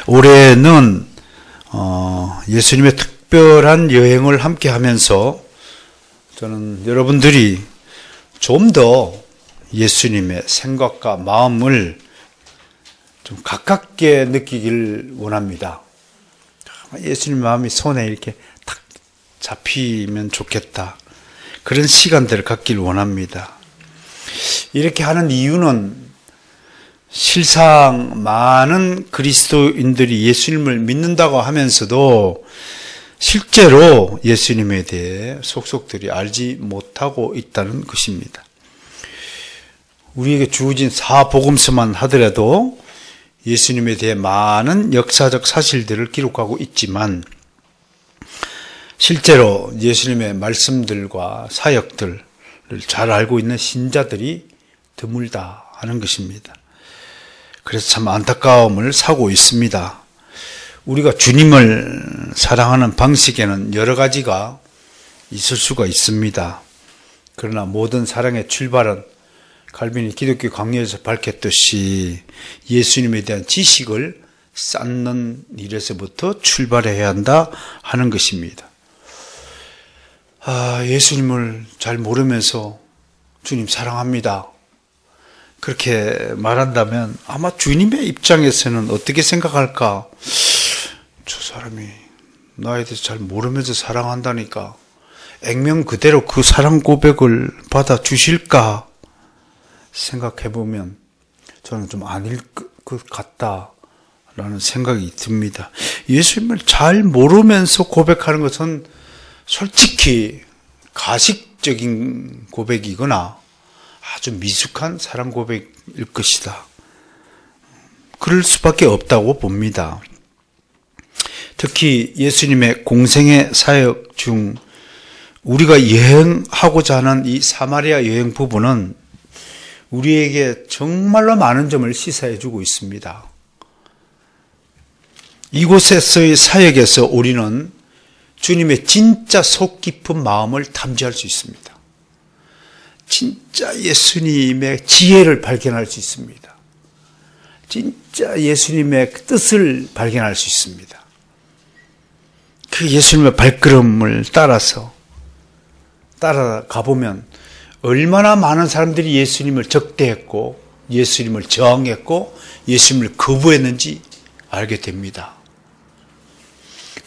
올해는 예수님의 특별한 여행을 함께 하면서 저는 여러분들이 좀 더 예수님의 생각과 마음을 좀 가깝게 느끼길 원합니다. 예수님 마음이 손에 이렇게 탁 잡히면 좋겠다. 그런 시간들을 갖길 원합니다. 이렇게 하는 이유는 실상 많은 그리스도인들이 예수님을 믿는다고 하면서도 실제로 예수님에 대해 속속들이 알지 못하고 있다는 것입니다. 우리에게 주어진 사복음서만 하더라도 예수님에 대해 많은 역사적 사실들을 기록하고 있지만 실제로 예수님의 말씀들과 사역들을 잘 알고 있는 신자들이 드물다 하는 것입니다. 그래서 참 안타까움을 사고 있습니다. 우리가 주님을 사랑하는 방식에는 여러 가지가 있을 수가 있습니다. 그러나 모든 사랑의 출발은 칼빈이 기독교 강요에서 밝혔듯이 예수님에 대한 지식을 쌓는 일에서부터 출발해야 한다 하는 것입니다. 예수님을 잘 모르면서 주님 사랑합니다. 그렇게 말한다면 아마 주님의 입장에서는 어떻게 생각할까? 저 사람이 나에 대해서 잘 모르면서 사랑한다니까 액면 그대로 그 사랑 고백을 받아 주실까 생각해보면 저는 좀 아닐 것 같다라는 생각이 듭니다. 예수님을 잘 모르면서 고백하는 것은 솔직히 가식적인 고백이거나 아주 미숙한 사랑 고백일 것이다. 그럴 수밖에 없다고 봅니다. 특히 예수님의 공생의 사역 중 우리가 여행하고자 하는 이 사마리아 여행 부분은 우리에게 정말로 많은 점을 시사해 주고 있습니다. 이곳에서의 사역에서 우리는 주님의 진짜 속 깊은 마음을 탐지할 수 있습니다. 진짜 예수님의 지혜를 발견할 수 있습니다. 진짜 예수님의 뜻을 발견할 수 있습니다. 그 예수님의 발걸음을 따라가 보면 얼마나 많은 사람들이 예수님을 적대했고 예수님을 저항했고 예수님을 거부했는지 알게 됩니다.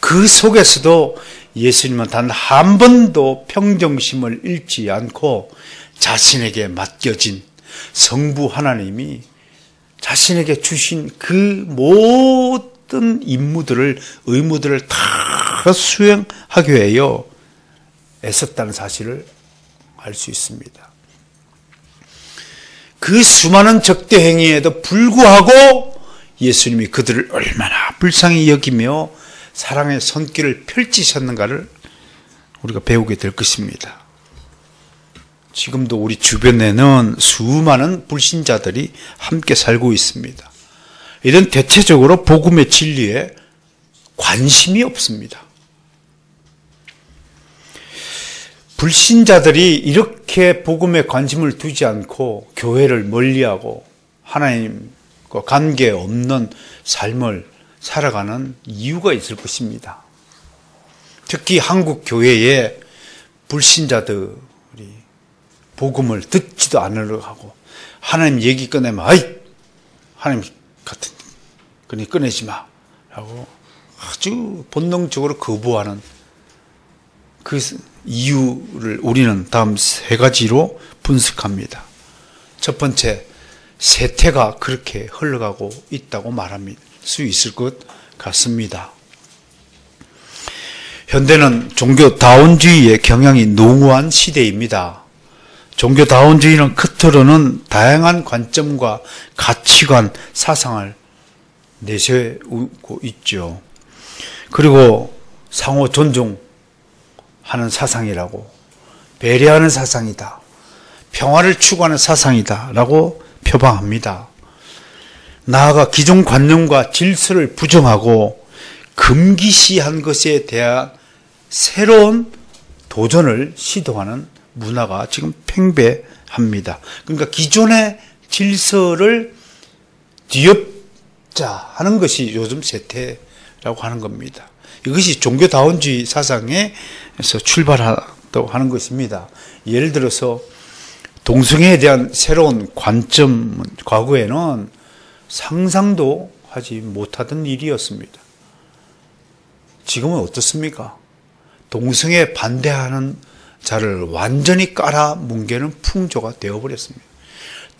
그 속에서도 예수님은 단 한 번도 평정심을 잃지 않고 자신에게 맡겨진 성부 하나님이 자신에게 주신 그 모든 의무들을 다 수행하기 위하여 애썼다는 사실을 알 수 있습니다. 그 수많은 적대 행위에도 불구하고 예수님이 그들을 얼마나 불쌍히 여기며 사랑의 손길을 펼치셨는가를 우리가 배우게 될 것입니다. 지금도 우리 주변에는 수많은 불신자들이 함께 살고 있습니다. 이런 대체적으로 복음의 진리에 관심이 없습니다. 불신자들이 이렇게 복음에 관심을 두지 않고 교회를 멀리하고 하나님과 관계없는 삶을 살아가는 이유가 있을 것입니다. 특히 한국 교회에 불신자들이 복음을 듣지도 않으려고 하고 하나님 얘기 꺼내면 하나님 같은 거니 꺼내지 마 라고 아주 본능적으로 거부하는 그 이유를 우리는 다음 세 가지로 분석합니다. 첫 번째, 세태가 그렇게 흘러가고 있다고 말할 수 있을 것 같습니다. 현대는 종교다원주의의 경향이 농후한 시대입니다. 종교다원주의는 겉으로는 다양한 관점과 가치관, 사상을 내세우고 있죠. 그리고 상호 존중하는 사상이라고, 배려하는 사상이다, 평화를 추구하는 사상이다 라고 표방합니다. 나아가 기존 관념과 질서를 부정하고 금기시한 것에 대한 새로운 도전을 시도하는 문화가 지금 팽배합니다. 그러니까 기존의 질서를 자 하는 것이 요즘 세태라고 하는 겁니다. 이것이 종교다원주의 사상에서 출발하다고 하는 것입니다. 예를 들어서 동성애에 대한 새로운 관점은 과거에는 상상도 하지 못하던 일이었습니다. 지금은 어떻습니까? 동성애 반대하는 자를 완전히 깔아뭉개는 풍조가 되어버렸습니다.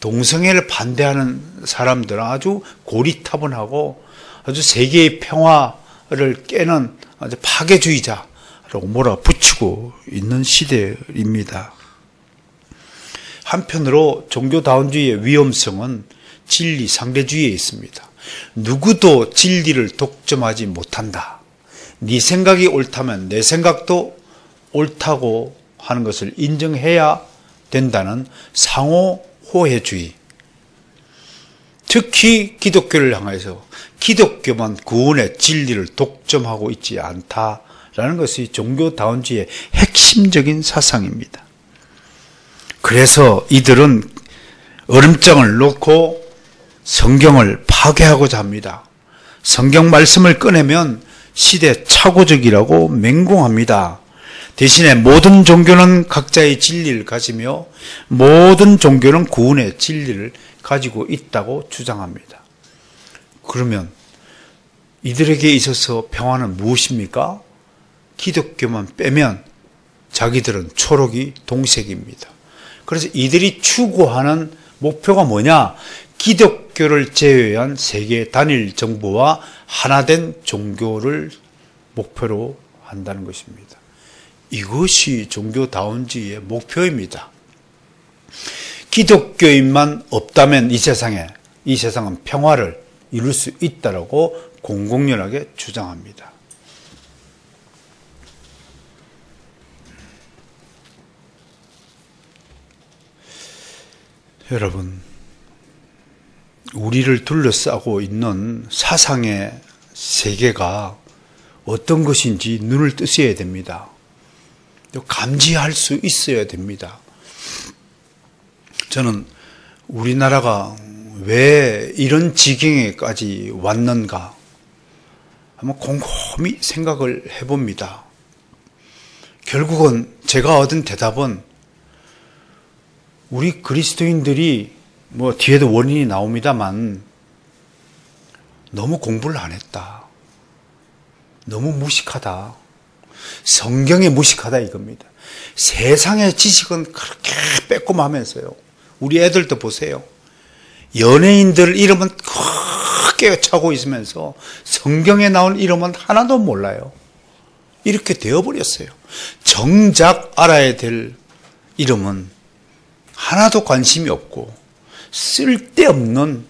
동성애를 반대하는 사람들은 아주 고리타분하고 아주 세계의 평화를 깨는 아주 파괴주의자라고 몰아붙이고 있는 시대입니다. 한편으로 종교다원주의의 위험성은 진리 상대주의에 있습니다. 누구도 진리를 독점하지 못한다. 네 생각이 옳다면 내 생각도 옳다고 하는 것을 인정해야 된다는 상호호혜주의. 특히 기독교를 향해서 기독교만 구원의 진리를 독점하고 있지 않다라는 것이 종교다원주의의 핵심적인 사상입니다. 그래서 이들은 얼음장을 놓고 성경을 파괴하고자 합니다. 성경 말씀을 꺼내면 시대착오적이라고 맹공합니다. 대신에 모든 종교는 각자의 진리를 가지며 모든 종교는 구원의 진리를 가지고 있다고 주장합니다. 그러면 이들에게 있어서 평화는 무엇입니까? 기독교만 빼면 자기들은 초록이 동색입니다. 그래서 이들이 추구하는 목표가 뭐냐? 기독교를 제외한 세계 단일 정부와 하나된 종교를 목표로 한다는 것입니다. 이것이 종교다원주의의 목표입니다. 기독교인만 없다면 이 세상은 평화를 이룰 수 있다고 공공연하게 주장합니다. 여러분, 우리를 둘러싸고 있는 사상의 세계가 어떤 것인지 눈을 뜨셔야 됩니다. 감지할 수 있어야 됩니다. 저는 우리나라가 왜 이런 지경에까지 왔는가 한번 곰곰이 생각을 해봅니다. 결국은 제가 얻은 대답은 우리 그리스도인들이 뒤에도 원인이 나옵니다만 너무 공부를 안 했다. 너무 무식하다. 성경에 무식하다 이겁니다. 세상의 지식은 그렇게 빼꼼하면서요. 우리 애들도 보세요. 연예인들 이름은 크게 차고 있으면서 성경에 나온 이름은 하나도 몰라요. 이렇게 되어버렸어요. 정작 알아야 될 이름은 하나도 관심이 없고 쓸데없는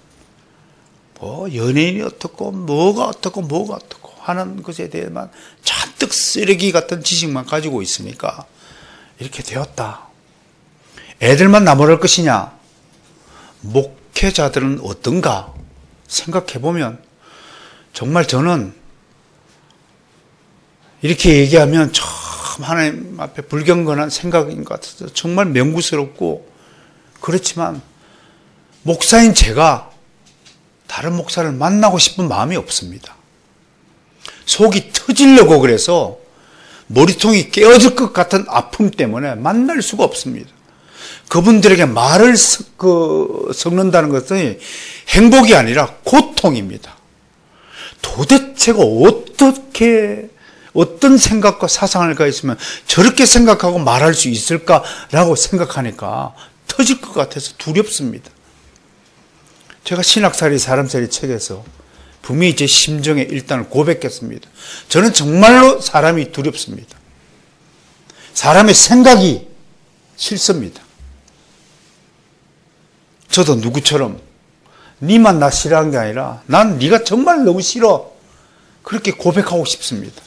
연예인이 어떻고 뭐가 어떻고 하는 것에 대해만 잔뜩 쓰레기 같은 지식만 가지고 있으니까 이렇게 되었다. 애들만 나무랄 것이냐? 목회자들은 어떤가? 생각해보면 정말 저는 이렇게 얘기하면 참 하나님 앞에 불경건한 생각인 것 같아서 정말 명구스럽고 그렇지만 목사인 제가 다른 목사를 만나고 싶은 마음이 없습니다. 속이 터지려고 그래서 머리통이 깨어질 것 같은 아픔 때문에 만날 수가 없습니다. 그분들에게 말을 섞는다는 것은 행복이 아니라 고통입니다. 도대체가 어떤 생각과 사상을 가있으면 저렇게 생각하고 말할 수 있을까라고 생각하니까 터질 것 같아서 두렵습니다. 제가 신학살이 사람살이 책에서 분명히 제 심정에 일단 고백했습니다. 저는 정말로 사람이 두렵습니다. 사람의 생각이 싫습니다. 저도 누구처럼 니만 나 싫어한 게 아니라 난 네가 정말 너무 싫어. 그렇게 고백하고 싶습니다.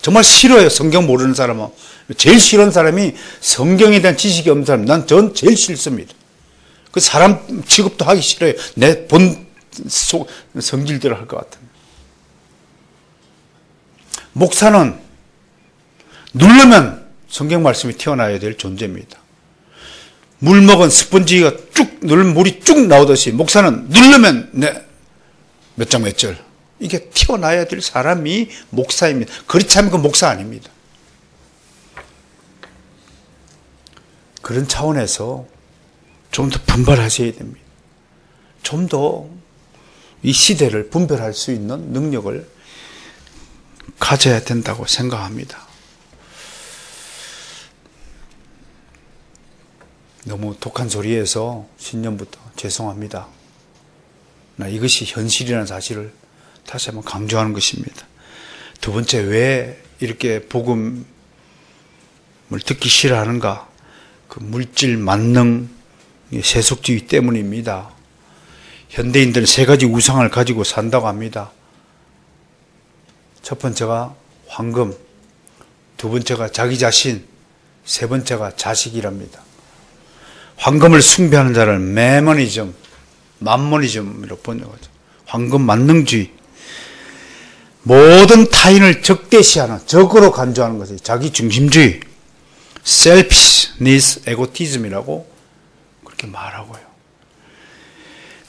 정말 싫어요. 성경 모르는 사람은. 제일 싫은 사람이 성경에 대한 지식이 없는 사람. 난 전 제일 싫습니다. 그 사람 취급도 하기 싫어요. 내 본 성질대로 할 것 같은. 목사는 누르면 성경 말씀이 튀어나와야 될 존재입니다. 물 먹은 스펀지가 쭉 누르면 물이 쭉 나오듯이 목사는 누르면 몇 장 몇 절 이게 튀어나와야 될 사람이 목사입니다. 그렇지 않으면 그 목사 아닙니다. 그런 차원에서 좀 더 분발하셔야 됩니다. 좀 더 이 시대를 분별할 수 있는 능력을 가져야 된다고 생각합니다. 너무 독한 소리에서 신년부터 죄송합니다. 이것이 현실이라는 사실을 다시 한번 강조하는 것입니다. 두 번째, 왜 이렇게 복음을 듣기 싫어하는가? 그 물질 만능 세속주의 때문입니다. 현대인들은 세 가지 우상을 가지고 산다고 합니다. 첫 번째가 황금, 두 번째가 자기 자신, 세 번째가 자식이랍니다. 황금을 숭배하는 자를 매머니즘, 맘모니즘으로 번역하죠. 황금 만능주의. 모든 타인을 적대시하는, 적으로 간주하는 것이 자기 중심주의, selfishness, egotism이라고 그렇게 말하고요.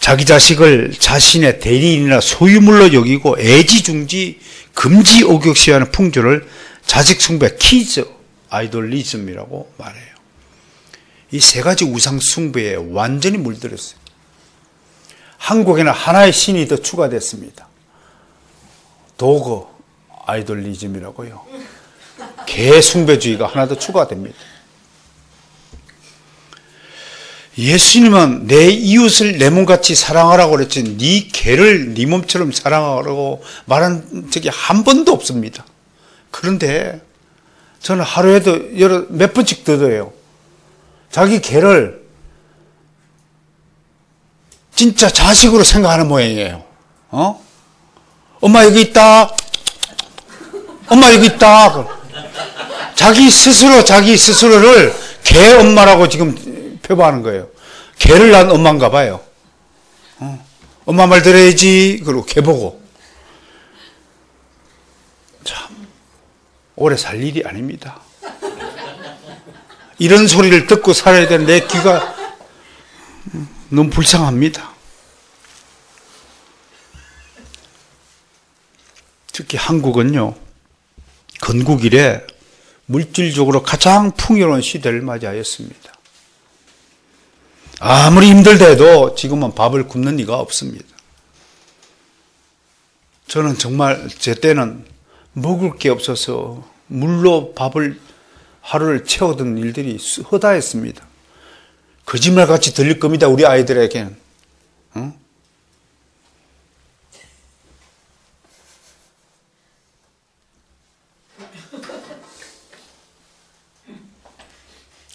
자기 자식을 자신의 대리인이나 소유물로 여기고 애지중지, 금지오격시하는 풍조를 자식 숭배, 키즈, 아이돌리즘이라고 말해요. 이 세 가지 우상 숭배에 완전히 물들었어요. 한국에는 하나의 신이 더 추가됐습니다. 도그 아이돌리즘이라고요. 개 숭배주의가 하나 더 추가됩니다. 예수님은 내 이웃을 내 몸같이 사랑하라고 그랬지 네 개를 네 몸처럼 사랑하라고 말한 적이 한 번도 없습니다. 그런데 저는 하루에도 몇 번씩 들어요. 자기 개를 진짜 자식으로 생각하는 모양이에요. 엄마 여기 있다. 엄마 여기 있다. 자기 스스로를 개 엄마라고 지금 표방하는 거예요. 개를 낳은 엄마인가 봐요. 엄마 말 들어야지. 그리고 개 보고. 참 오래 살 일이 아닙니다. 이런 소리를 듣고 살아야 되는 내 귀가 너무 불쌍합니다. 특히 한국은요, 건국 이래 물질적으로 가장 풍요로운 시대를 맞이하였습니다. 아무리 힘들대도 지금은 밥을 굶는 이가 없습니다. 저는 정말 제 때는 먹을 게 없어서 물로 밥을 하루를 채우던 일들이 허다했습니다. 거짓말같이 들릴 겁니다. 우리 아이들에게는.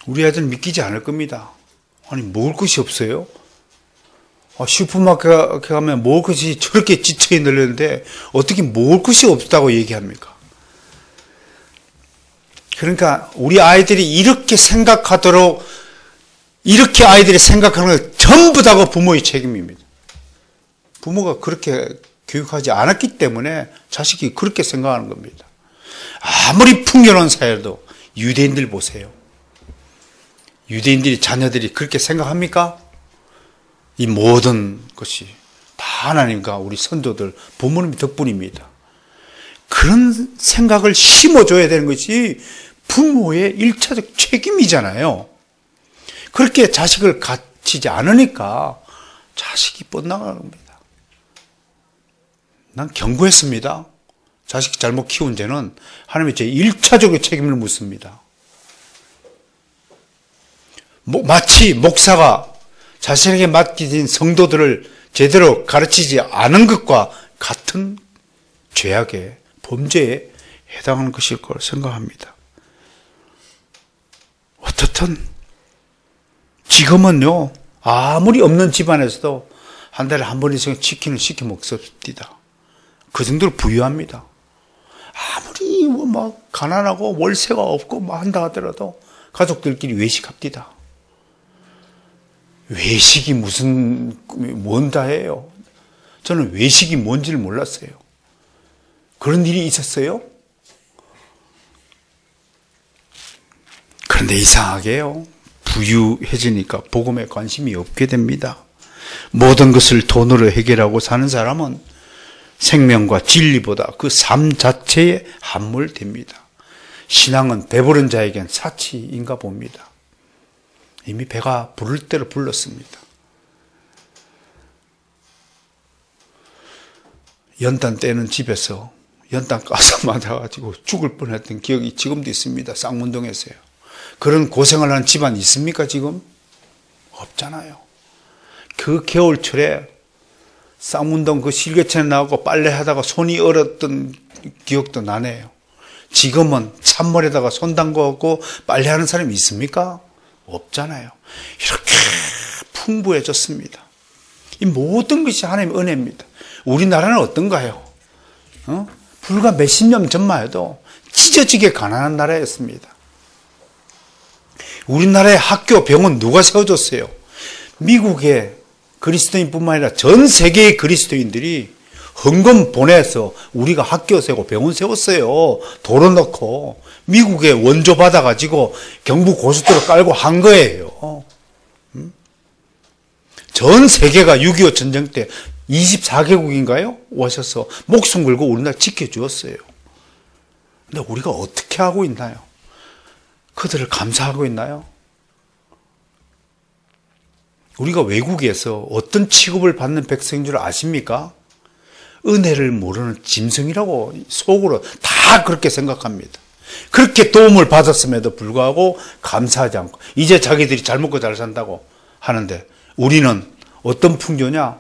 우리 아이들은 믿기지 않을 겁니다. 아니 먹을 것이 없어요? 슈퍼마켓 가면 먹을 것이 저렇게 지처에 널렸는데 어떻게 먹을 것이 없다고 얘기합니까? 그러니까 우리 아이들이 이렇게 생각하도록 이렇게 아이들이 생각하는 건 전부 다가 부모의 책임입니다. 부모가 그렇게 교육하지 않았기 때문에 자식이 그렇게 생각하는 겁니다. 아무리 풍요로운 사회도 유대인들 보세요. 유대인들이 자녀들이 그렇게 생각합니까? 이 모든 것이 다 하나님과 우리 선조들 부모님 덕분입니다. 그런 생각을 심어줘야 되는 것이 부모의 1차적 책임이잖아요. 그렇게 자식을 갖추지 않으니까 자식이 뻗나가는 겁니다. 난 경고했습니다. 자식 잘못 키운 죄는 하나님의 제 1차적인 책임을 묻습니다. 마치 목사가 자신에게 맡겨진 성도들을 제대로 가르치지 않은 것과 같은 죄악의 범죄에 해당하는 것일 거라 생각합니다. 어떻든 지금은요, 아무리 없는 집안에서도 한 달에 한 번 이상 치킨을 시켜 먹습니다. 그 정도로 부유합니다. 아무리 막 가난하고 월세가 없고 뭐 한다 하더라도 가족들끼리 외식합니다. 외식이 뭔다예요? 저는 외식이 뭔지를 몰랐어요. 그런 일이 있었어요? 그런데 이상하게요. 부유해지니까 복음에 관심이 없게 됩니다. 모든 것을 돈으로 해결하고 사는 사람은 생명과 진리보다 그 삶 자체에 함몰됩니다. 신앙은 배부른 자에겐 사치인가 봅니다. 이미 배가 부를 대로 불렀습니다. 연탄 떼는 집에서 연탄 가서 맞아가지고 죽을 뻔했던 기억이 지금도 있습니다. 쌍문동에서요. 그런 고생을 하는 집안 있습니까 지금? 없잖아요. 그 겨울철에 쌍문동 그 실개천에 나가고 빨래하다가 손이 얼었던 기억도 나네요. 지금은 찬물에다가 손 담궈갖고 빨래하는 사람이 있습니까? 없잖아요. 이렇게 풍부해졌습니다. 이 모든 것이 하나님의 은혜입니다. 우리나라는 어떤가요? 불과 몇십 년 전만 해도 찢어지게 가난한 나라였습니다. 우리나라의 학교, 병원 누가 세워줬어요? 미국의 그리스도인뿐만 아니라 전 세계의 그리스도인들이 헌금 보내서 우리가 학교 세우고 병원 세웠어요. 도로 넣고 미국의 원조 받아가지고 경부 고속도로 깔고 한 거예요. 전 세계가 6.25 전쟁 때 24개국인가요? 오셔서 목숨 걸고 우리나라 지켜주었어요. 근데 우리가 어떻게 하고 있나요? 그들을 감사하고 있나요? 우리가 외국에서 어떤 취급을 받는 백성인 줄 아십니까? 은혜를 모르는 짐승이라고 속으로 다 그렇게 생각합니다. 그렇게 도움을 받았음에도 불구하고 감사하지 않고 이제 자기들이 잘 먹고 잘 산다고 하는데 우리는 어떤 풍조냐?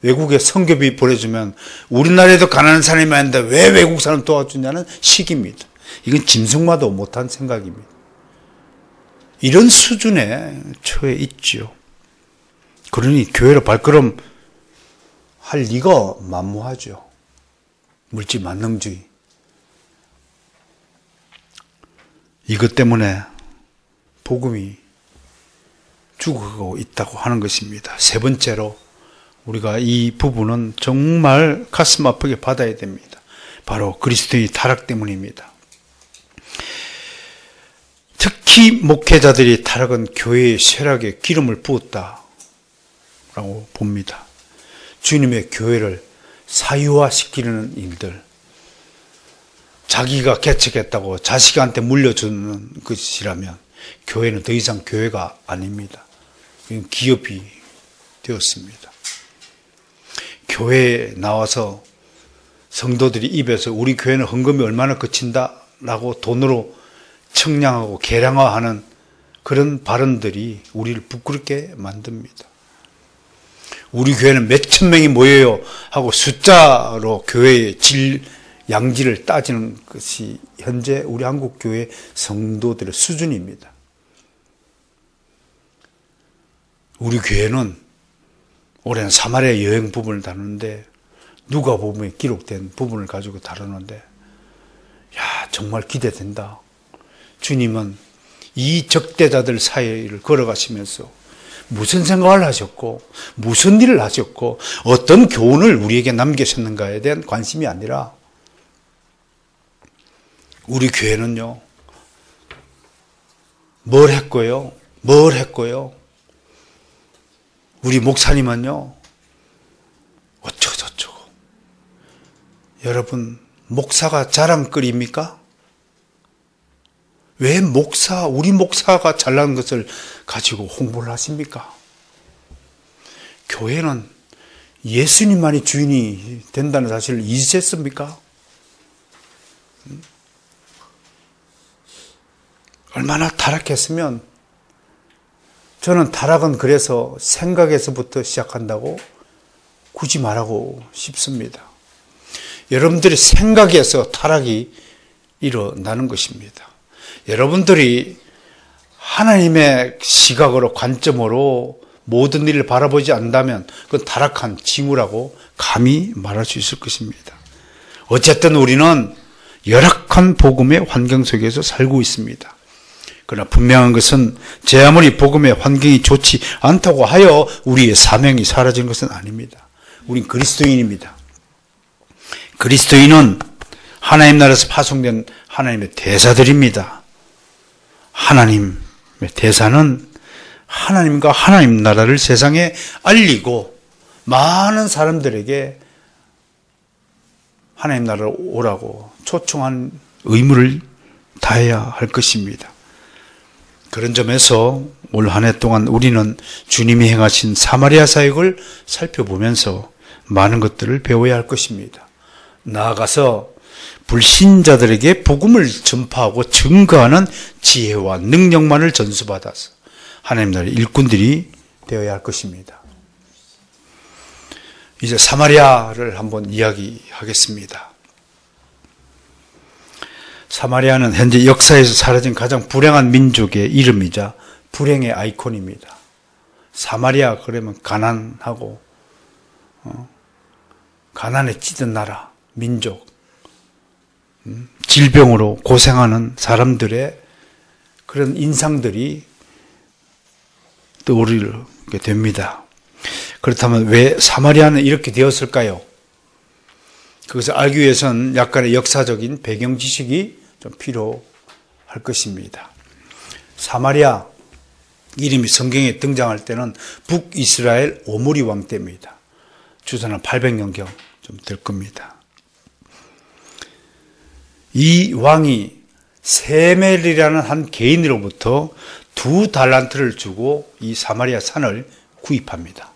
외국에 선교비 보내주면 우리나라에도 가난한 사람이 많은데 왜 외국 사람 도와주냐는 식입니다. 이건 짐승마도 못한 생각입니다. 이런 수준에 처해 있죠. 그러니 교회로 발걸음 할 리가 만무하죠. 물질 만능주의. 이것 때문에 복음이 죽어가고 있다고 하는 것입니다. 세 번째로 우리가 이 부분은 정말 가슴 아프게 받아야 됩니다. 바로 그리스도의 타락 때문입니다. 특히 목회자들이 타락은 교회의 쇠락에 기름을 부었다라고 봅니다. 주님의 교회를 사유화시키는 일들, 자기가 개척했다고 자식한테 물려주는 것이라면 교회는 더 이상 교회가 아닙니다. 기업이 되었습니다. 교회에 나와서 성도들이 입에서 우리 교회는 헌금이 얼마나 그친다라고 돈으로 청량하고 계량화하는 그런 발언들이 우리를 부끄럽게 만듭니다. 우리 교회는 몇천 명이 모여요 하고 숫자로 교회의 양질을 따지는 것이 현재 우리 한국 교회 성도들의 수준입니다. 우리 교회는 올해는 사마리아 여행 부분을 다루는데 누가복음에 기록된 부분을 가지고 다루는데 야 정말 기대된다. 주님은 이 적대자들 사이를 걸어가시면서 무슨 생각을 하셨고 무슨 일을 하셨고 어떤 교훈을 우리에게 남기셨는가에 대한 관심이 아니라 우리 교회는요 뭘 했고요 우리 목사님은요 어쩌고저쩌고. 여러분 목사가 자랑거리입니까? 왜 우리 목사가 잘난 것을 가지고 홍보를 하십니까? 교회는 예수님만이 주인이 된다는 사실을 잊으셨습니까? 얼마나 타락했으면 저는 타락은 그래서 생각에서부터 시작한다고 굳이 말하고 싶습니다. 여러분들의 생각에서 타락이 일어나는 것입니다. 여러분들이 하나님의 시각으로 관점으로 모든 일을 바라보지 않는다면 그건 타락한 징후라고 감히 말할 수 있을 것입니다. 어쨌든 우리는 열악한 복음의 환경 속에서 살고 있습니다. 그러나 분명한 것은 제 아무리 복음의 환경이 좋지 않다고 하여 우리의 사명이 사라지는 것은 아닙니다. 우린 그리스도인입니다. 그리스도인은 하나님 나라에서 파송된 하나님의 대사들입니다. 하나님의 대사는 하나님과 하나님 나라를 세상에 알리고 많은 사람들에게 하나님 나라로 오라고 초청한 의무를 다해야 할 것입니다. 그런 점에서 올 한 해 동안 우리는 주님이 행하신 사마리아 사역을 살펴보면서 많은 것들을 배워야 할 것입니다. 나아가서 불신자들에게 복음을 전파하고 증거하는 지혜와 능력만을 전수받아서 하나님 나라의 일꾼들이 되어야 할 것입니다. 이제 사마리아를 한번 이야기하겠습니다. 사마리아는 현재 역사에서 사라진 가장 불행한 민족의 이름이자 불행의 아이콘입니다. 사마리아 그러면 가난하고 가난에 찌든 나라, 민족, 질병으로 고생하는 사람들의 그런 인상들이 떠오르게 됩니다. 그렇다면 왜 사마리아는 이렇게 되었을까요? 그것을 알기 위해서는 약간의 역사적인 배경 지식이 좀 필요할 것입니다. 사마리아 이름이 성경에 등장할 때는 북이스라엘 오므리 왕 때입니다. 주사는 800년경 좀 될 겁니다. 이 왕이 세멜이라는 한 개인으로부터 2달란트를 주고 이 사마리아 산을 구입합니다.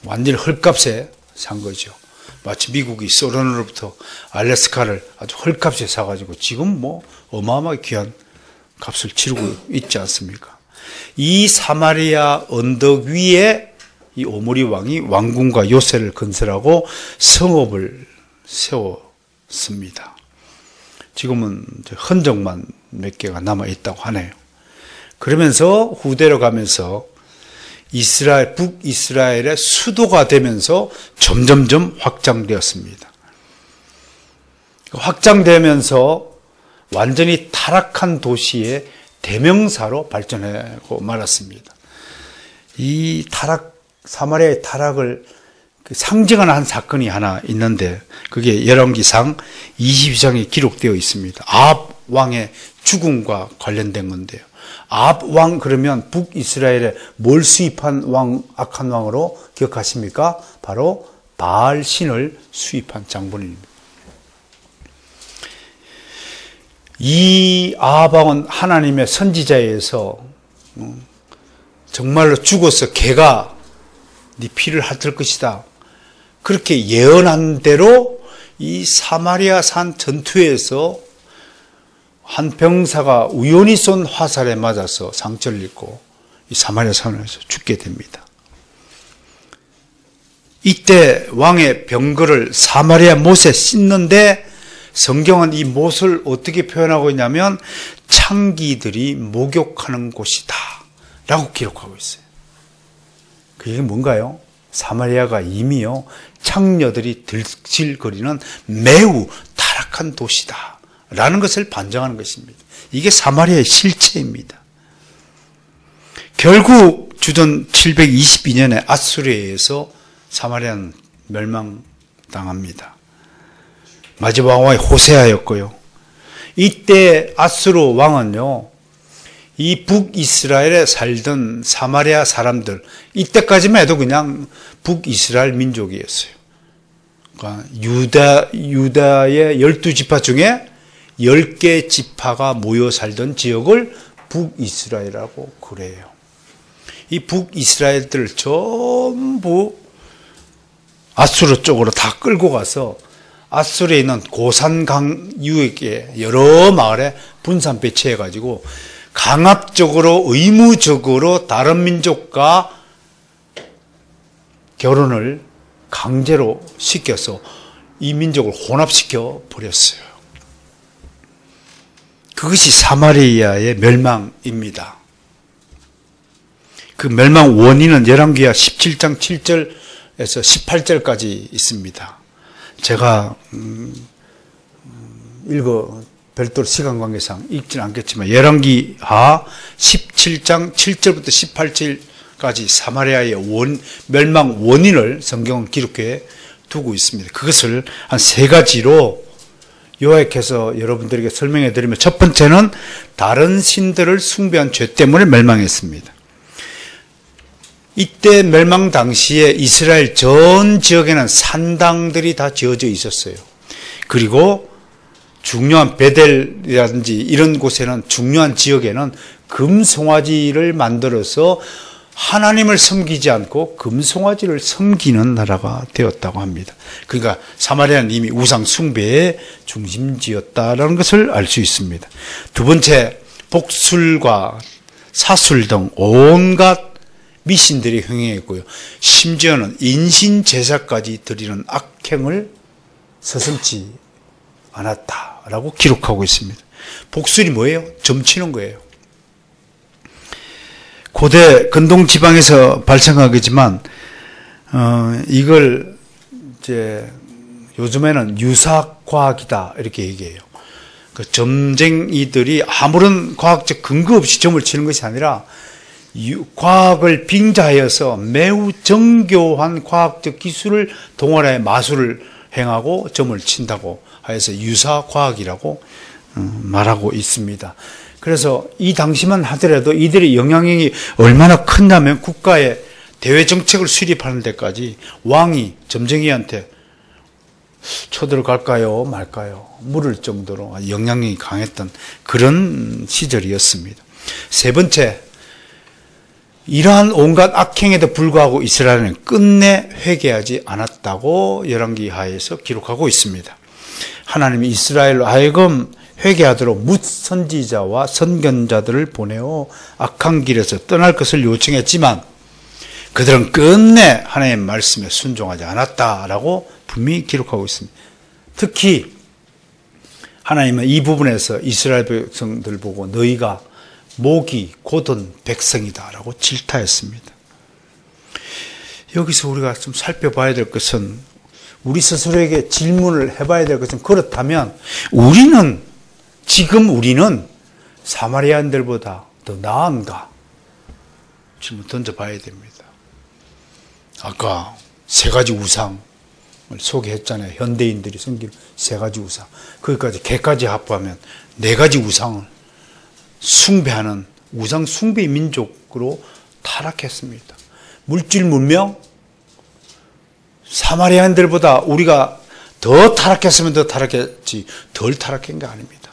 완전히 헐값에 산 거죠. 마치 미국이 소련으로부터 알래스카를 아주 헐값에 사가지고 지금 뭐 어마어마하게 귀한 값을 치르고 있지 않습니까? 이 사마리아 언덕 위에 이 오므리 왕이 왕궁과 요새를 건설하고 성읍을 세웠습니다. 지금은 흔적만 몇 개가 남아있다고 하네요. 그러면서 후대로 가면서 북이스라엘의 수도가 되면서 점점점 확장되었습니다. 확장되면서 완전히 타락한 도시의 대명사로 발전하고 말았습니다. 이 사마리아의 타락을 상징하는 한 사건이 하나 있는데 그게 열왕기상 22장에 기록되어 있습니다. 아합 왕의 죽음과 관련된 건데요. 아합 왕 그러면 북이스라엘에 뭘 수입한 왕, 악한 왕으로 기억하십니까? 바로 바알 신을 수입한 장본인입니다. 이 아합 왕은 하나님의 선지자에 의해서 정말로 죽어서 개가 네 피를 핥을 것이다. 그렇게 예언한 대로 이 사마리아 산 전투에서 한 병사가 우연히 쏜 화살에 맞아서 상처를 입고 이 사마리아 산에서 죽게 됩니다. 이때 왕의 병거를 사마리아 못에 씻는데 성경은 이 못을 어떻게 표현하고 있냐면 창기들이 목욕하는 곳이다 라고 기록하고 있어요. 그게 뭔가요? 사마리아가 이미요 창녀들이 들질거리는 매우 타락한 도시다 라는 것을 반증하는 것입니다. 이게 사마리아의 실체입니다. 결국 주전 722년에 아수르에 의해서 사마리아는 멸망당합니다. 마지막 왕이 호세아였고요. 이때 아수르 왕은요 이 북이스라엘에 살던 사마리아 사람들, 이때까지만 해도 그냥 북이스라엘 민족이었어요. 그러니까 유다의 12지파 중에 10개 지파가 모여 살던 지역을 북이스라엘이라고 그래요. 이 북이스라엘들을 전부 아수르 쪽으로 다 끌고 가서 아수르에 있는 고산강 유역의 여러 마을에 분산 배치해가지고 강압적으로 의무적으로 다른 민족과 결혼을 강제로 시켜서 이 민족을 혼합시켜 버렸어요. 그것이 사마리아의 멸망입니다. 그 멸망 원인은 열왕기하 17장 7절에서 18절까지 있습니다. 제가 별도로 시간 관계상 읽지는 않겠지만 열왕기하 17장 7절부터 18절까지 사마리아의 멸망 원인을 성경은 기록해 두고 있습니다. 그것을 한 세 가지로 요약해서 여러분들에게 설명해 드리면 첫 번째는 다른 신들을 숭배한 죄 때문에 멸망했습니다. 이때 멸망 당시에 이스라엘 전 지역에는 산당들이 다 지어져 있었어요. 그리고 중요한 베델이라든지 이런 곳에는 중요한 지역에는 금송아지를 만들어서 하나님을 섬기지 않고 금송아지를 섬기는 나라가 되었다고 합니다. 그러니까 사마리아는 이미 우상 숭배의 중심지였다라는 것을 알 수 있습니다. 두 번째, 복술과 사술 등 온갖 미신들이 흥행했고요. 심지어는 인신 제사까지 드리는 악행을 서슴지 않았다라고 기록하고 있습니다. 복술이 뭐예요? 점치는 거예요. 고대 근동 지방에서 발생하겠지만 이걸 이제 요즘에는 유사과학이다 이렇게 얘기해요. 그 점쟁이들이 아무런 과학적 근거 없이 점을 치는 것이 아니라 과학을 빙자하여서 매우 정교한 과학적 기술을 동원해 마술을 행하고 점을 친다고 하여서 유사과학이라고 말하고 있습니다. 그래서 이 당시만 하더라도 이들의 영향력이 얼마나 컸냐면 국가의 대외 정책을 수립하는 데까지 왕이 점쟁이한테 쳐들어갈까요 말까요 물을 정도로 영향력이 강했던 그런 시절이었습니다. 세 번째, 이러한 온갖 악행에도 불구하고 이스라엘은 끝내 회개하지 않았다고 열왕기 하에서 기록하고 있습니다. 하나님이 이스라엘로 하여금 회개하도록 뭇 선지자와 선견자들을 보내어 악한 길에서 떠날 것을 요청했지만 그들은 끝내 하나님의 말씀에 순종하지 않았다라고 분명히 기록하고 있습니다. 특히 하나님은 이 부분에서 이스라엘 백성들 보고 너희가 목이 곧은 백성이다라고 질타했습니다. 여기서 우리가 좀 살펴봐야 될 것은 우리 스스로에게 질문을 해봐야 될 것은 그렇다면 지금 우리는 사마리아인들보다 더 나은가? 질문 던져봐야 됩니다. 아까 세 가지 우상을 소개했잖아요. 현대인들이 섬기는 세 가지 우상. 거기까지 개까지 합하면 네 가지 우상을 숭배하는 우상 숭배 민족으로 타락했습니다. 물질 문명, 사마리아인들보다 우리가 더 타락했으면 더 타락했지 덜 타락한 게 아닙니다.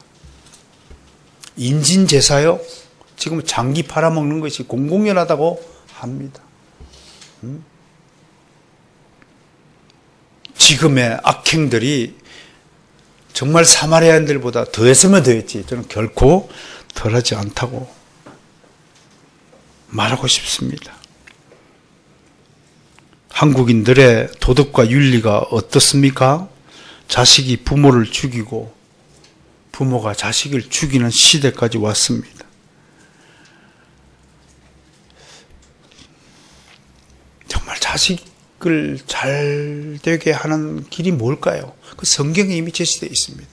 인신제사요? 지금 장기 팔아먹는 것이 공공연하다고 합니다. 지금의 악행들이 정말 사마리아인들보다 더했으면 더했지 저는 결코 덜하지 않다고 말하고 싶습니다. 한국인들의 도덕과 윤리가 어떻습니까? 자식이 부모를 죽이고 부모가 자식을 죽이는 시대까지 왔습니다. 정말 자식을 잘 되게 하는 길이 뭘까요? 그 성경에 이미 제시되어 있습니다.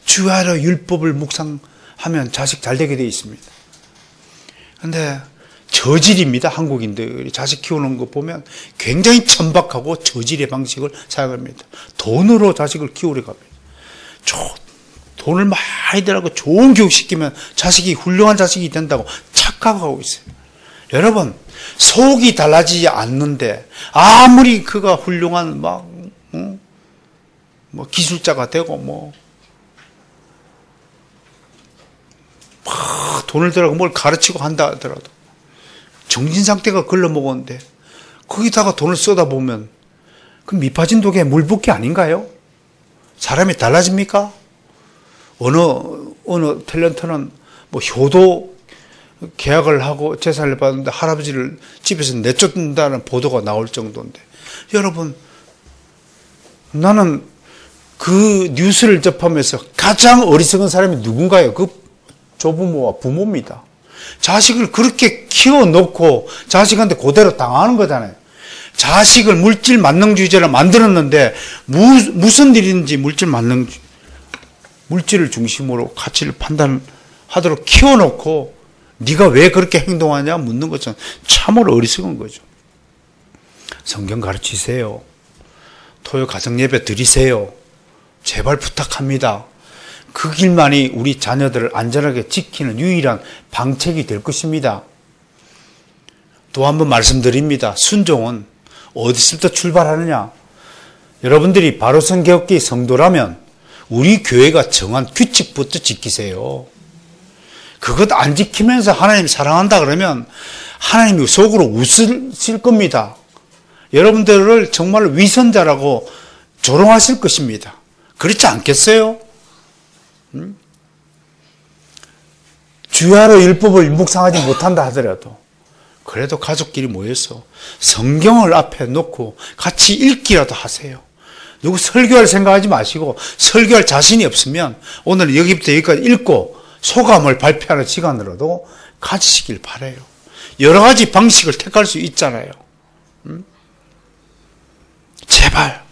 주야로 율법을 묵상하면 자식 잘 되게 되어 있습니다. 그런데 저질입니다. 한국인들이 자식 키우는 거 보면 굉장히 천박하고 저질의 방식을 사용합니다. 돈으로 자식을 키우려고 합니다. 돈을 많이 들어가고 좋은 교육 시키면 자식이 훌륭한 자식이 된다고 착각하고 있어요. 여러분, 속이 달라지지 않는데 아무리 그가 훌륭한 기술자가 되고 돈을 들어가고 뭘 가르치고 한다 하더라도 정신 상태가 걸러먹었는데 거기다가 돈을 쏟아보면 그 밑빠진 독에 물 붓기 아닌가요? 사람이 달라집니까? 어느 탤런트는 효도 계약을 하고 재산을 받는데 할아버지를 집에서 내쫓는다는 보도가 나올 정도인데 여러분, 나는 그 뉴스를 접하면서 가장 어리석은 사람이 누군가요? 그 조부모와 부모입니다. 자식을 그렇게 키워놓고 자식한테 그대로 당하는 거잖아요. 자식을 물질 만능주의자로 만들었는데 무슨 일인지 물질을 중심으로 가치를 판단하도록 키워놓고 네가 왜 그렇게 행동하냐 묻는 것은 참으로 어리석은 거죠. 성경 가르치세요. 토요 가정예배 드리세요. 제발 부탁합니다. 그 길만이 우리 자녀들을 안전하게 지키는 유일한 방책이 될 것입니다. 또 한 번 말씀드립니다. 순종은 어디서부터 출발하느냐? 여러분들이 바로선 개혁기 성도라면 우리 교회가 정한 규칙부터 지키세요. 그것 안 지키면서 하나님 사랑한다 그러면 하나님이 속으로 웃으실 겁니다. 여러분들을 정말 위선자라고 조롱하실 것입니다. 그렇지 않겠어요? 주야로 율법을 묵상하지 못한다 하더라도 그래도 가족끼리 모여서 성경을 앞에 놓고 같이 읽기라도 하세요. 누구 설교할 생각하지 마시고 설교할 자신이 없으면 오늘 여기부터 여기까지 읽고 소감을 발표하는 시간으로도 가지시길 바라요. 여러 가지 방식을 택할 수 있잖아요. 제발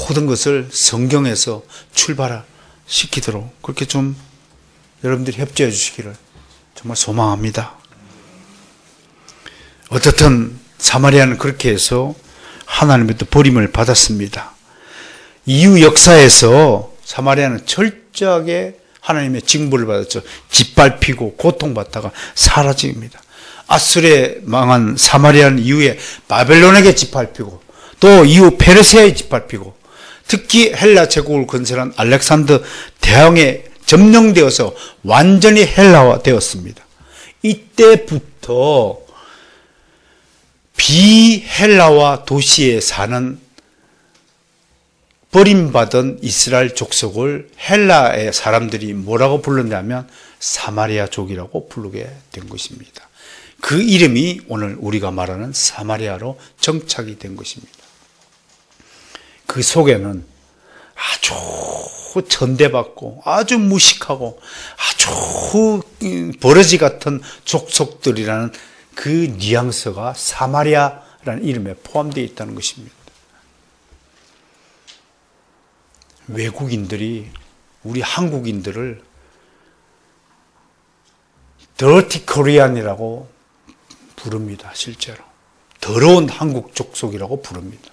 모든 것을 성경에서 출발시키도록 그렇게 좀 여러분들이 협조해 주시기를 정말 소망합니다. 어떻든 사마리아는 그렇게 해서 하나님의 버림을 받았습니다. 이후 역사에서 사마리아는 철저하게 하나님의 징벌을 받았죠. 짓밟히고 고통받다가 사라집니다. 아수르에 망한 사마리아는 이후에 바벨론에게 짓밟히고 또 이후 페르시아에 짓밟히고 특히 헬라 제국을 건설한 알렉산더 대왕에 점령되어서 완전히 헬라화 되었습니다. 이때부터 비헬라화 도시에 사는 버림받은 이스라엘 족속을 헬라의 사람들이 뭐라고 불렀냐면 사마리아족이라고 부르게 된 것입니다. 그 이름이 오늘 우리가 말하는 사마리아로 정착이 된 것입니다. 그 속에는 아주 천대받고 아주 무식하고 아주 버러지 같은 족속들이라는 그 뉘앙스가 사마리아라는 이름에 포함되어 있다는 것입니다. 외국인들이 우리 한국인들을 Dirty Korean이라고 부릅니다. 실제로 더러운 한국 족속이라고 부릅니다.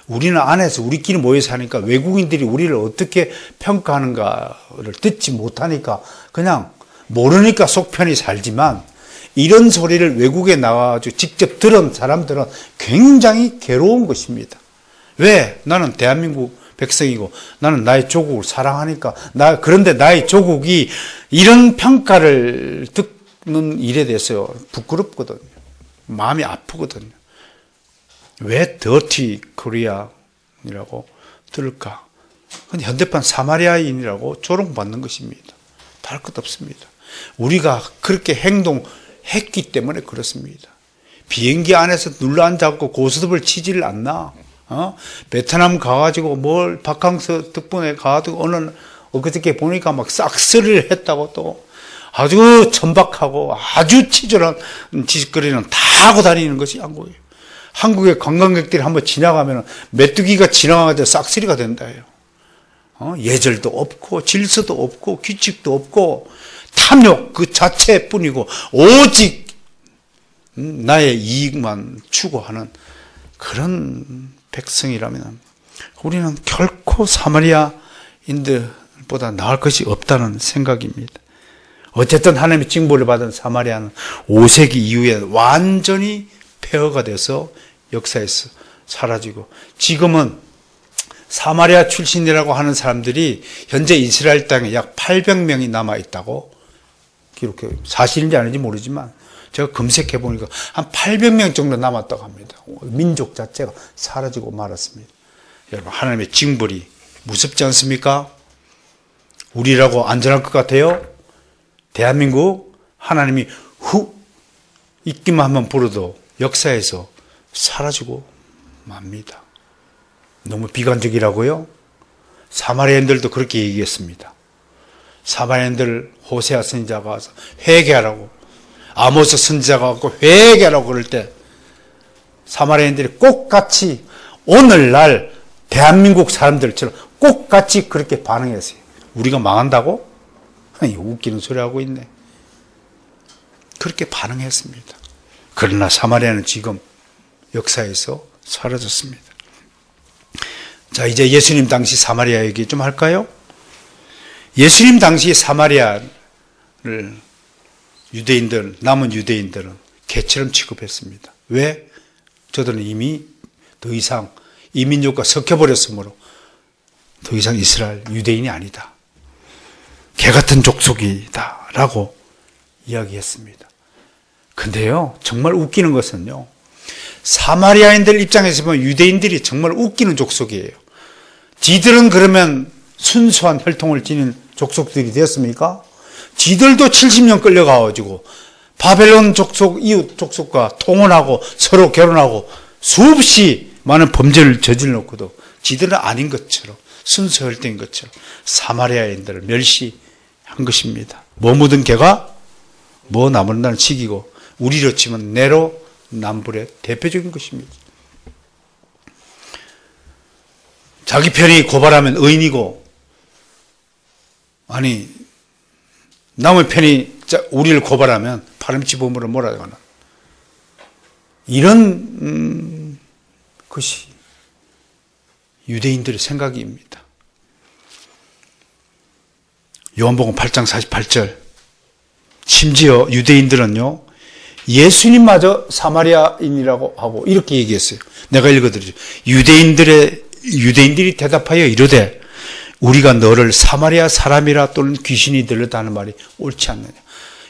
우리는 안에서 우리끼리 모여 사니까 외국인들이 우리를 어떻게 평가하는가를 듣지 못하니까 그냥 모르니까 속 편히 살지만 이런 소리를 외국에 나와가지고 직접 들은 사람들은 굉장히 괴로운 것입니다. 왜? 나는 대한민국 백성이고 나는 나의 조국을 사랑하니까 그런데 나의 조국이 이런 평가를 듣는 일에 대해서 부끄럽거든요. 마음이 아프거든요. 왜 더티 코리아이라고 들을까? 근데 현대판 사마리아인이라고 조롱받는 것입니다. 다를 것 없습니다. 우리가 그렇게 행동했기 때문에 그렇습니다. 비행기 안에서 눌러앉아갖고 고스톱을 치지를 않나? 베트남 가가지고 바캉스 덕분에 가가지고 엊그저께 보니까 막 싹쓸이를 했다고 또 아주 천박하고 아주 치졸한 짓거리는 다 하고 다니는 것이 한국이에요. 한국의 관광객들이 한번 지나가면 메뚜기가 지나가도 싹쓸이가 된다요. 예절도 없고 질서도 없고 규칙도 없고 탐욕 그 자체뿐이고 오직 나의 이익만 추구하는 그런 백성이라면 우리는 결코 사마리아인들보다 나을 것이 없다는 생각입니다. 어쨌든 하나님의 징벌을 받은 사마리아는 5세기 이후에 완전히 폐허가 돼서 역사에서 사라지고 지금은 사마리아 출신이라고 하는 사람들이 현재 이스라엘 땅에 약 800명이 남아있다고 기록해요. 사실인지 아닌지 모르지만 제가 검색해 보니까 한 800명 정도 남았다고 합니다. 민족 자체가 사라지고 말았습니다. 여러분 하나님의 징벌이 무섭지 않습니까? 우리라고 안전할 것 같아요? 대한민국 하나님이 입기만 한번 불어도 역사에서 사라지고 맙니다. 너무 비관적이라고요? 사마리아인들도 그렇게 얘기했습니다. 사마리아인들 호세아 선지자가 와서 회개하라고 아모스 선지자가 와서 회개하라고 그럴 때 사마리아인들이 꼭같이 오늘날 대한민국 사람들처럼 꼭같이 그렇게 반응했어요. 우리가 망한다고? 웃기는 소리 하고 있네. 그렇게 반응했습니다. 그러나 사마리아는 지금 역사에서 사라졌습니다. 자, 이제 예수님 당시 사마리아 얘기 좀 할까요? 예수님 당시 사마리아를 남은 유대인들은 개처럼 취급했습니다. 왜? 저들은 이미 더 이상 이민족과 섞여버렸으므로 더 이상 이스라엘 유대인이 아니다. 개 같은 족속이다 라고 이야기했습니다. 근데요, 정말 웃기는 것은요, 사마리아인들 입장에서 보면 유대인들이 정말 웃기는 족속이에요. 지들은 그러면 순수한 혈통을 지닌 족속들이 되었습니까? 지들도 70년 끌려가가지고 바벨론 족속, 이웃 족속과 통혼하고 서로 결혼하고 수없이 많은 범죄를 저질렀고도 지들은 아닌 것처럼, 순수 혈통인 것처럼 사마리아인들을 멸시한 것입니다. 뭐 묻은 개가 뭐 나무른다는 식이고, 우리로 치면 네로 남불의 대표적인 것입니다. 자기 편이 고발하면 의인이고, 아니 남의 편이 우리를 고발하면 파렴치범으로 몰아가는 이런 것이 유대인들의 생각입니다. 요한복음 8장 48절, 심지어 유대인들은요, 예수님마저 사마리아인이라고 하고 이렇게 얘기했어요. 내가 읽어드리죠. 유대인들이 대답하여 이르되 우리가 너를 사마리아 사람이라 또는 귀신이 들렸다 하는 말이 옳지 않느냐.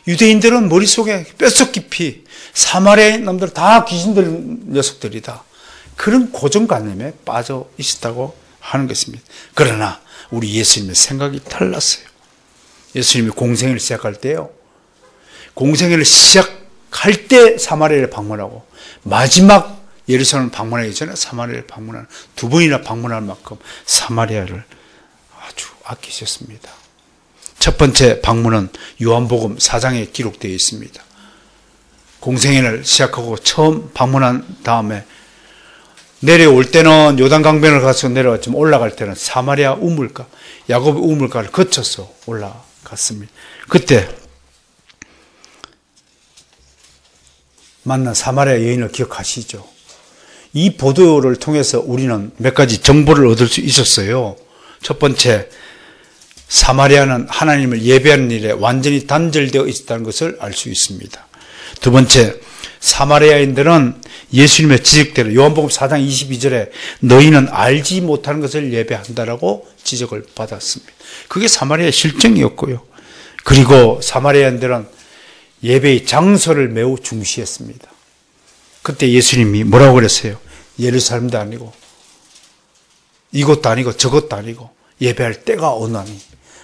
유대인들은 머릿속에 뼛속 깊이 사마리아 놈들 다 귀신 들린 녀석들이다, 그런 고정관념에 빠져 있었다고 하는 것입니다. 그러나 우리 예수님의 생각이 달랐어요. 예수님이 공생애를 시작할 때요, 공생애를 시작할 때 사마리아를 방문하고 마지막 예루살렘을 방문하기 전에 사마리아를 방문하는, 두 번이나 방문할 만큼 사마리아를 아주 아끼셨습니다. 첫 번째 방문은 요한복음 4장에 기록되어 있습니다. 공생애를 시작하고 처음 방문한 다음에 내려올 때는 요단강변을 가서 내려왔지만 올라갈 때는 사마리아 우물가, 야곱의 우물가를 거쳐서 올라갔습니다. 그때 만난 사마리아 여인을 기억하시죠? 이 보도를 통해서 우리는 몇 가지 정보를 얻을 수 있었어요. 첫 번째, 사마리아는 하나님을 예배하는 일에 완전히 단절되어 있다는 것을 알 수 있습니다. 두 번째, 사마리아인들은 예수님의 지적대로 요한복음 4장 22절에 너희는 알지 못하는 것을 예배한다라고 지적을 받았습니다. 그게 사마리아의 실정이었고요. 그리고 사마리아인들은 예배의 장소를 매우 중시했습니다. 그때 예수님이 뭐라고 그랬어요? 예루살렘도 아니고 이것도 아니고 저것도 아니고 예배할 때가 오나니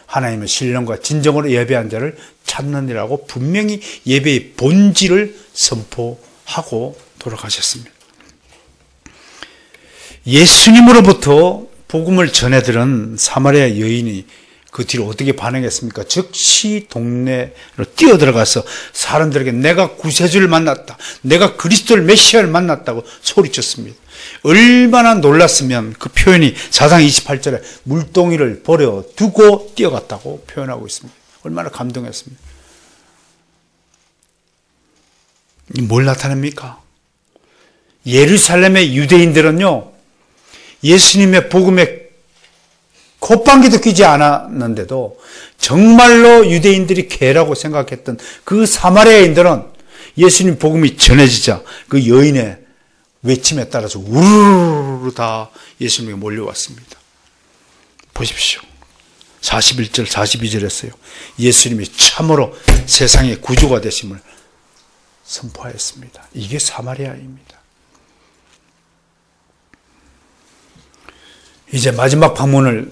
하나님의 신령과 진정으로 예배한 자를 찾느니라고 분명히 예배의 본질을 선포하고 돌아가셨습니다. 예수님으로부터 복음을 전해들은 사마리아 여인이 그 뒤로 어떻게 반응했습니까? 즉시 동네로 뛰어들어가서 사람들에게 내가 구세주를 만났다, 내가 그리스도를 메시아를 만났다고 소리쳤습니다. 얼마나 놀랐으면 그 표현이 4장 28절에 물동이를 버려두고 뛰어갔다고 표현하고 있습니다. 얼마나 감동했습니까? 뭘 나타냅니까? 예루살렘의 유대인들은요, 예수님의 복음에 콧방귀도 뀌지 않았는데도 정말로 유대인들이 개라고 생각했던 그 사마리아인들은 예수님 복음이 전해지자 그 여인의 외침에 따라서 우르르 다 예수님에게 몰려왔습니다. 보십시오. 41절 42절 했어요. 예수님이 참으로 세상의 구주가 되심을 선포하였습니다. 이게 사마리아입니다. 이제 마지막 방문을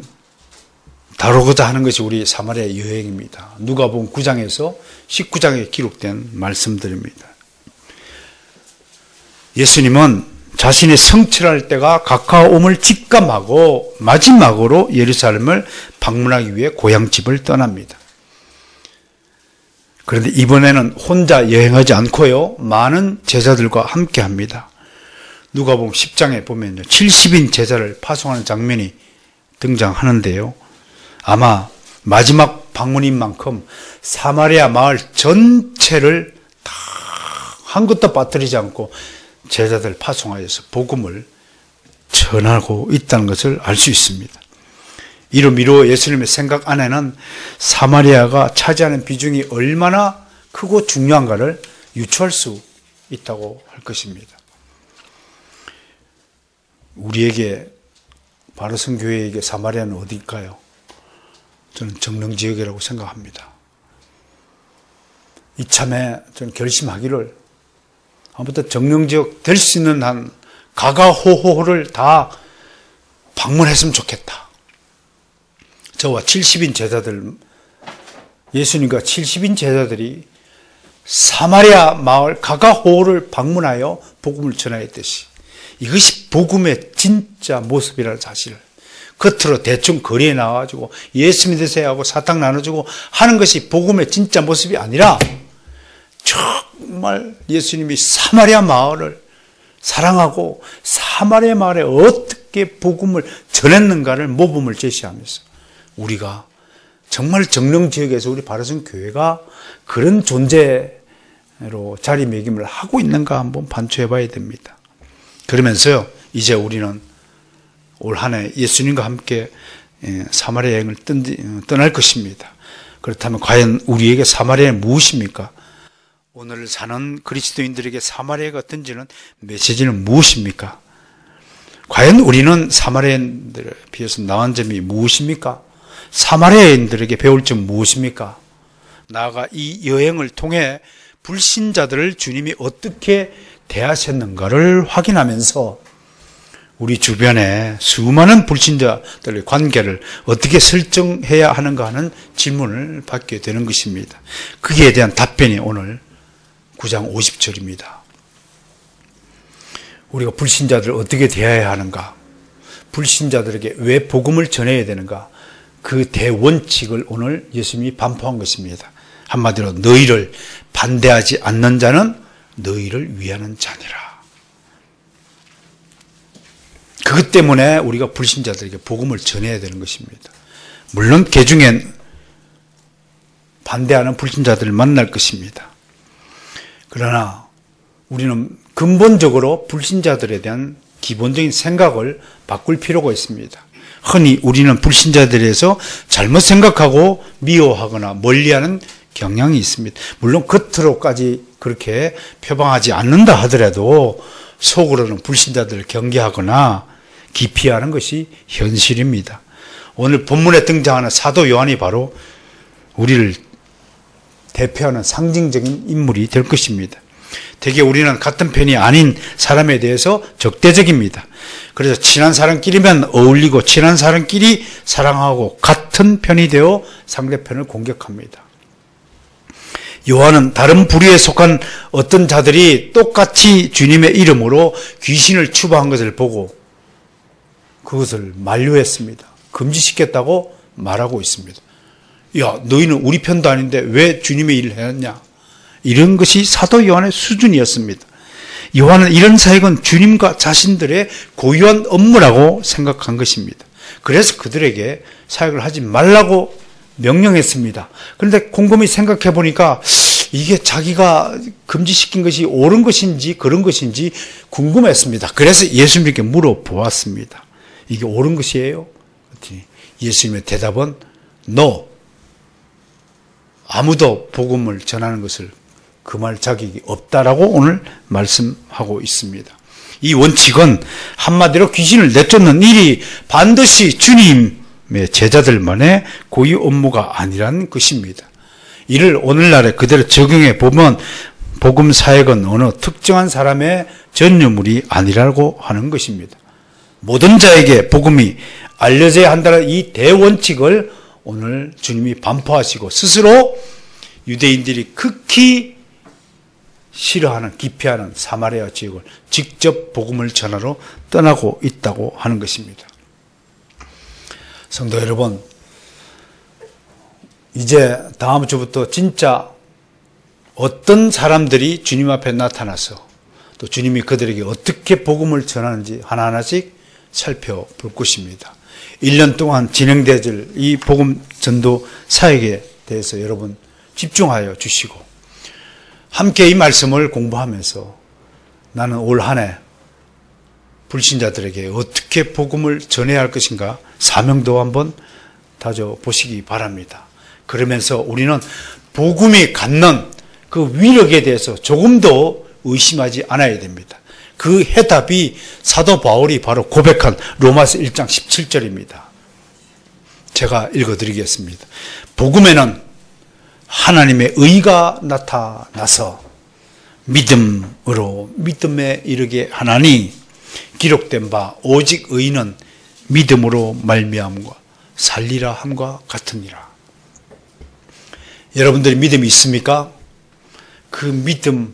다루고자 하는 것이 우리 사마리아 여행입니다. 누가복음 9장에서 19장에 기록된 말씀들입니다. 예수님은 자신의 성취할 때가 가까움을 직감하고 마지막으로 예루살렘을 방문하기 위해 고향집을 떠납니다. 그런데 이번에는 혼자 여행하지 않고요, 많은 제자들과 함께 합니다. 누가복음 10장에 보면요, 70인 제자를 파송하는 장면이 등장하는데요, 아마 마지막 방문인 만큼 사마리아 마을 전체를 다 한 것도 빠뜨리지 않고 제자들 파송하여서 복음을 전하고 있다는 것을 알 수 있습니다. 이로 미루어 예수님의 생각 안에는 사마리아가 차지하는 비중이 얼마나 크고 중요한가를 유추할 수 있다고 할 것입니다. 우리에게 바르선 교회에게 사마리아는 어디일까요? 저는 정릉지역이라고 생각합니다. 이참에 저는 결심하기를 아무튼 정릉지역 될 수 있는 한 가가호호를 다 방문했으면 좋겠다. 저와 70인 제자들, 예수님과 70인 제자들이 사마리아 마을 가가호호를 방문하여 복음을 전하였듯이 이것이 복음의 진짜 모습이라는 사실을 겉으로 대충 거리에 나와가지고 예수 믿으세요 하고 사탕 나눠주고 하는 것이 복음의 진짜 모습이 아니라 정말 예수님이 사마리아 마을을 사랑하고 사마리아 마을에 어떻게 복음을 전했는가를 모범을 제시하면서 우리가 정말 정릉지역에서 우리 바르선 교회가 그런 존재로 자리매김을 하고 있는가 한번 반추해 봐야 됩니다. 그러면서요, 이제 우리는 올 한 해 예수님과 함께 사마리아 여행을 떠날 것입니다. 그렇다면 과연 우리에게 사마리아는 무엇입니까? 오늘 사는 그리스도인들에게 사마리아가 던지는 메시지는 무엇입니까? 과연 우리는 사마리아인들에 비해서 나은 점이 무엇입니까? 사마리아인들에게 배울 점 무엇입니까? 나아가 이 여행을 통해 불신자들을 주님이 어떻게 대하셨는가를 확인하면서 우리 주변에 수많은 불신자들의 관계를 어떻게 설정해야 하는가 하는 질문을 받게 되는 것입니다. 거기에 대한 답변이 오늘 9장 50절입니다. 우리가 불신자들을 어떻게 대해야 하는가, 불신자들에게 왜 복음을 전해야 되는가, 그 대원칙을 오늘 예수님이 반포한 것입니다. 한마디로 너희를 반대하지 않는 자는 너희를 위하는 자니라. 그것 때문에 우리가 불신자들에게 복음을 전해야 되는 것입니다. 물론 그 중엔 반대하는 불신자들을 만날 것입니다. 그러나 우리는 근본적으로 불신자들에 대한 기본적인 생각을 바꿀 필요가 있습니다. 흔히 우리는 불신자들에 대해서 잘못 생각하고 미워하거나 멀리하는 경향이 있습니다. 물론 겉으로까지 그렇게 표방하지 않는다 하더라도 속으로는 불신자들을 경계하거나 기피하는 것이 현실입니다. 오늘 본문에 등장하는 사도 요한이 바로 우리를 대표하는 상징적인 인물이 될 것입니다. 대개 우리는 같은 편이 아닌 사람에 대해서 적대적입니다. 그래서 친한 사람끼리만 어울리고 친한 사람끼리 사랑하고 같은 편이 되어 상대편을 공격합니다. 요한은 다른 부류에 속한 어떤 자들이 똑같이 주님의 이름으로 귀신을 추방한 것을 보고 그것을 만류했습니다. 금지시켰다고 말하고 있습니다. 야, 너희는 우리 편도 아닌데 왜 주님의 일을 했냐? 이런 것이 사도 요한의 수준이었습니다. 요한은 이런 사역은 주님과 자신들의 고유한 업무라고 생각한 것입니다. 그래서 그들에게 사역을 하지 말라고 명령했습니다. 그런데 곰곰이 생각해 보니까 이게 자기가 금지시킨 것이 옳은 것인지 그런 것인지 궁금했습니다. 그래서 예수님께 물어보았습니다. 이게 옳은 것이에요? 예수님의 대답은 No. 아무도 복음을 전하는 것을 금할 자격이 없다라고 오늘 말씀하고 있습니다. 이 원칙은 한마디로 귀신을 내쫓는 일이 반드시 주님의 제자들만의 고유 업무가 아니라는 것입니다. 이를 오늘날에 그대로 적용해 보면 복음 사역은 어느 특정한 사람의 전유물이 아니라고 하는 것입니다. 모든 자에게 복음이 알려져야 한다는 이 대원칙을 오늘 주님이 반포하시고 스스로 유대인들이 극히 싫어하는, 기피하는 사마리아 지역을 직접 복음을 전하러 떠나고 있다고 하는 것입니다. 성도 여러분, 이제 다음 주부터 진짜 어떤 사람들이 주님 앞에 나타나서 또 주님이 그들에게 어떻게 복음을 전하는지 하나하나씩 살펴볼 것입니다. 1년 동안 진행될 이 복음 전도 사역에 대해서 여러분 집중하여 주시고 함께 이 말씀을 공부하면서 나는 올 한 해 불신자들에게 어떻게 복음을 전해야 할 것인가 사명도 한번 다져보시기 바랍니다. 그러면서 우리는 복음이 갖는 그 위력에 대해서 조금도 의심하지 않아야 됩니다. 그 해답이 사도 바울이 바로 고백한 로마서 1장 17절입니다. 제가 읽어드리겠습니다. 복음에는 하나님의 의가 나타나서 믿음으로 믿음에 이르게 하나니 기록된 바 오직 의인은 믿음으로 말미암과 살리라 함과 같으니라. 여러분들이 믿음이 있습니까? 그 믿음을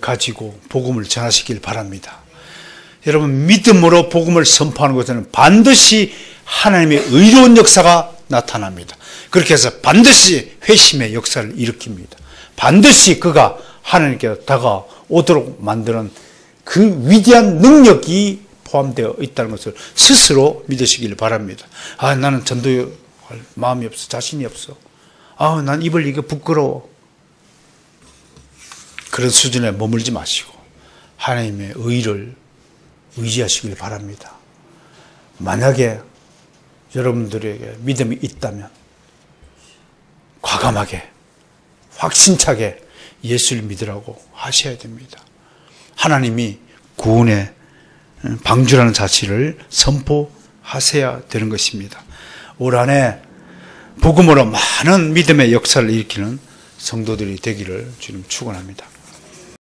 가지고 복음을 전하시길 바랍니다. 여러분, 믿음으로 복음을 선포하는 것에는 반드시 하나님의 의로운 역사가 나타납니다. 그렇게 해서 반드시 회심의 역사를 일으킵니다. 반드시 그가 하나님께 다가오도록 만드는 그 위대한 능력이 포함되어 있다는 것을 스스로 믿으시길 바랍니다. 나는 전도할 마음이 없어, 자신이 없어. 난 입을 이거 부끄러워. 그런 수준에 머물지 마시고 하나님의 의를 의지하시길 바랍니다. 만약에 여러분들에게 믿음이 있다면 과감하게 확신차게 예수를 믿으라고 하셔야 됩니다. 하나님이 구원의 방주라는 사실을 선포하셔야 되는 것입니다. 올 한 해 복음으로 많은 믿음의 역사를 일으키는 성도들이 되기를 주님 축원합니다.